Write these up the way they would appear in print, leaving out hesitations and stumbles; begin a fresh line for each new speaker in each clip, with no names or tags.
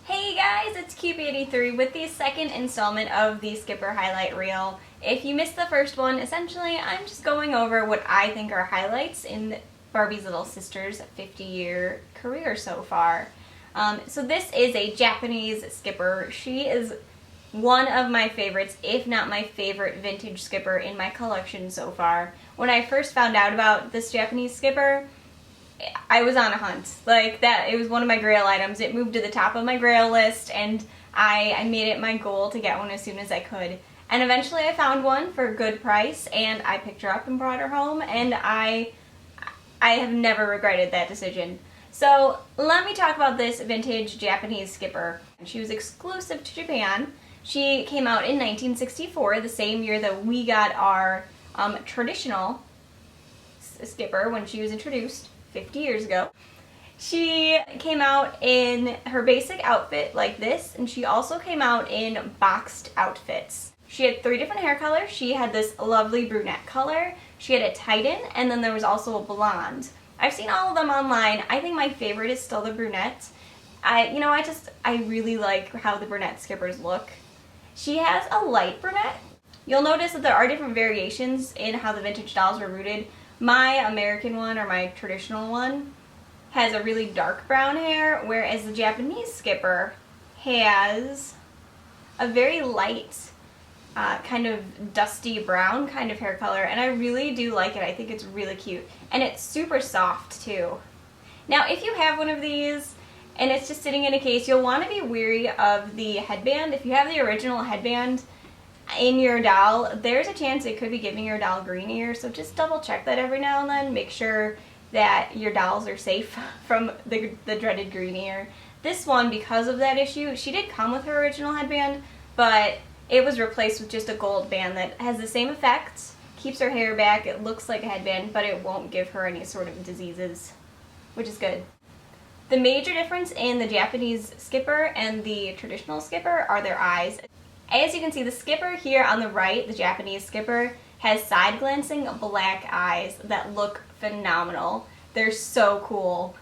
Hey guys, it's Cube83 with the second installment of the Skipper highlight reel. If you missed the first one, essentially I'm just going over what I think are highlights in Barbie's little sister's 50-year career so far. So this is a Japanese Skipper. She is one of my favorites, if not my favorite vintage Skipper in my collection so far. When I first found out about this Japanese Skipper, I was on a hunt. Like that, it was one of my grail items. It moved to the top of my grail list, and I made it my goal to get one as soon as I could. And eventually I found one for a good price, and I picked her up and brought her home, and I have never regretted that decision. So let me talk about this vintage Japanese Skipper. She was exclusive to Japan. She came out in 1964, the same year that we got our traditional Skipper when she was introduced 50 years ago. She came out in her basic outfit like this, and she also came out in boxed outfits. She had 3 different hair colors. She had this lovely brunette color, she had a tighten, and then there was also a blonde. I've seen all of them online. I think my favorite is still the brunette. I really like how the brunette Skippers look. She has a light brunette. You'll notice that there are different variations in how the vintage dolls were rooted. My American one, or my traditional one, has a really dark brown hair, whereas the Japanese Skipper has a very light, kind of dusty brown kind of hair color, and I really do like it. I think it's really cute, and it's super soft too. Now, if you have one of these and it's just sitting in a case, you'll want to be wary of the headband. If you have the original headband in your doll, there's a chance it could be giving your doll green ear, so just double check that every now and then. Make sure that your dolls are safe from the dreaded green ear. This one, because of that issue, she did come with her original headband, but it was replaced with just a gold band that has the same effect, keeps her hair back, it looks like a headband, but it won't give her any sort of diseases, which is good. The major difference in the Japanese Skipper and the traditional Skipper are their eyes. As you can see, the Skipper here on the right, the Japanese Skipper, has side-glancing black eyes that look phenomenal. They're so cool.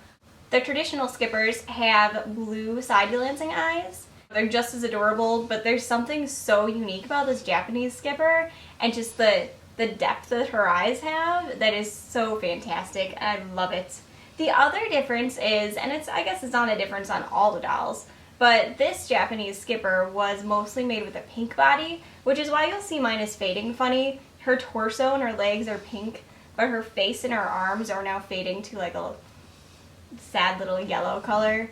The traditional Skippers have blue side-glancing eyes. They're just as adorable, but there's something so unique about this Japanese Skipper and just the depth that her eyes have that is so fantastic, and I love it. The other difference is, and I guess it's not a difference on all the dolls, but this Japanese Skipper was mostly made with a pink body, which is why you'll see mine is fading funny. Her torso and her legs are pink, but her face and her arms are now fading to like a sad little yellow color,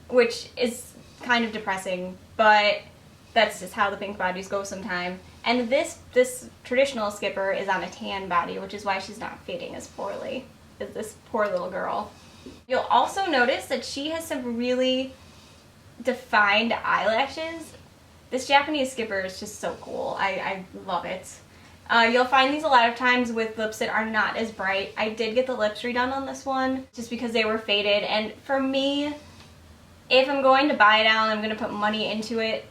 which is kind of depressing, but that's just how the pink bodies go sometime. And this traditional Skipper is on a tan body, which is why she's not fading as poorly as this poor little girl. You'll also notice that she has some really defined eyelashes. This Japanese Skipper is just so cool. I love it. You'll find these a lot of times with lips that are not as bright. I did get the lips redone on this one just because they were faded, and for me, if I'm going to buy a doll and I'm going to put money into it,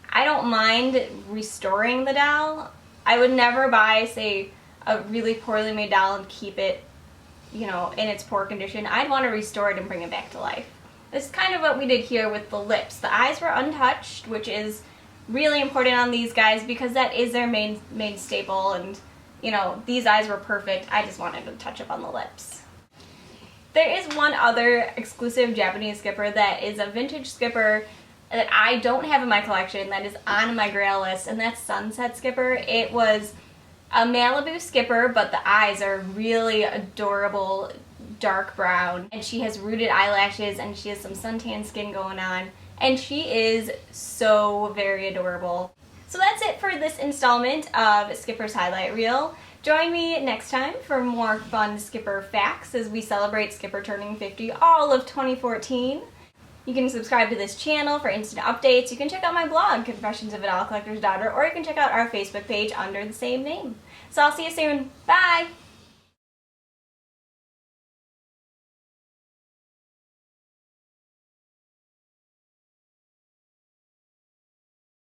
I don't mind restoring the doll. I would never buy, say, a really poorly made doll and keep it, in its poor condition. I'd want to restore it and bring it back to life. This is kind of what we did here with the lips. The eyes were untouched, which is really important on these guys because that is their main staple, and these eyes were perfect. I just wanted to touch up on the lips. There is one other exclusive Japanese Skipper that is a vintage Skipper that I don't have in my collection that is on my grail list, and that's Sunset Skipper. It was a Malibu Skipper, but the eyes are really adorable, dark brown, and she has rooted eyelashes, and she has some suntan skin going on, and she is so very adorable. So that's it for this installment of Skipper's Highlight Reel. Join me next time for more fun Skipper facts as we celebrate Skipper turning 50 all of 2014. You can subscribe to this channel for instant updates. You can check out my blog, Confessions of a Doll Collector's Daughter, or you can check out our Facebook page under the same name. So I'll see you soon. Bye!